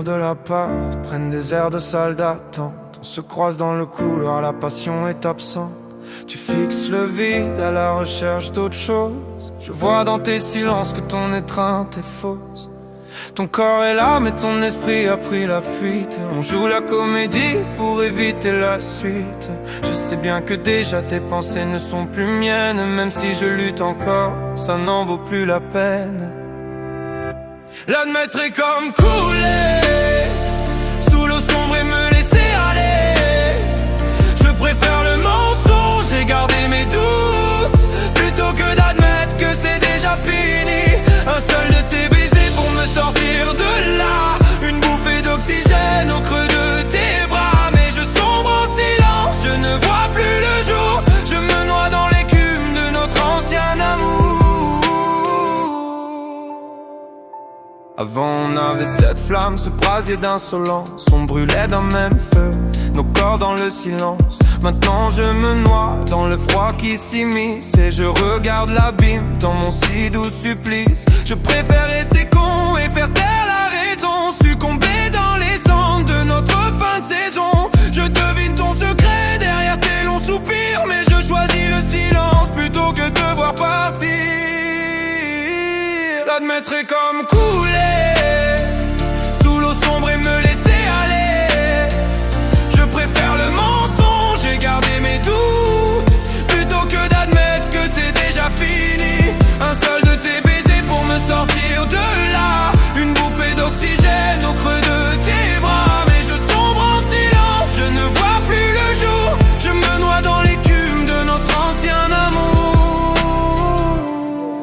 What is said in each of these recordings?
de la part prennent des airs de salle d'attente. On se croise dans le couloir, la passion est absente. Tu fixes le vide à la recherche d'autre chose. Je vois dans tes silences que ton étreinte est fausse. Ton corps est là mais ton esprit a pris la fuite. On joue la comédie pour éviter la suite. Je sais bien que déjà tes pensées ne sont plus miennes. Même si je lutte encore, ça n'en vaut plus la peine. L'admettre est comme couler sous l'eau sombre et me laisser aller. Je préfère le mensonge et garder mes doutes plutôt que d'admettre que c'est déjà fini. Un seul de tes baisers pour me sortir de là. Une bouffée d'oxygène au creux de tes bras. Mais je sombre en silence, je ne vois plus le jour. Je me noie dans l'écume de notre ancien amour. Avant on avait cette flamme, ce brasier d'insolence. On brûlait d'un même feu, nos corps dans le silence. Maintenant je me noie dans le froid qui s'immisce. Et je regarde l'abîme dans mon si doux supplice. Je préfère rester con et faire taire la raison. Succomber dans les cendres de notre fin de saison. Je devine ton secret derrière tes longs soupirs. Mais je choisis le silence plutôt que de voir partir. L'admettre est comme couler sous l'eau sombre et me laisser aller. Je préfère le mensonge et garder mes doutes plutôt que d'admettre que c'est déjà fini. Un seul de tes baisers pour me sortir de là. Une bouffée d'oxygène au creux de tes bras. Mais je sombre en silence, je ne vois plus le jour. Je me noie dans l'écume de notre ancien amour.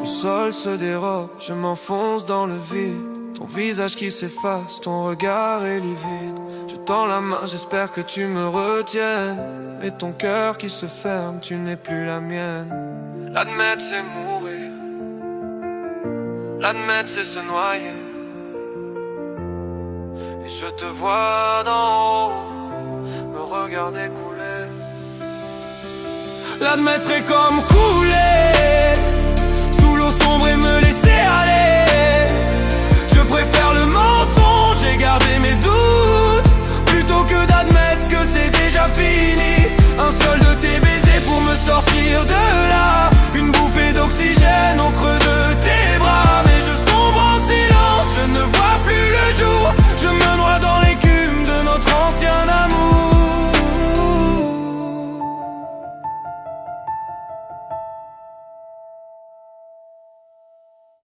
Le sol se dérobe, je m'enfonce dans le vide. Ton visage qui s'efface, ton regard est livide. Je tends la main, j'espère que tu me retiennes. Mais ton cœur qui se ferme, tu n'es plus la mienne. L'admettre c'est mourir, l'admettre c'est se noyer. Et je te vois d'en haut, me regarder couler. L'admettre est comme couler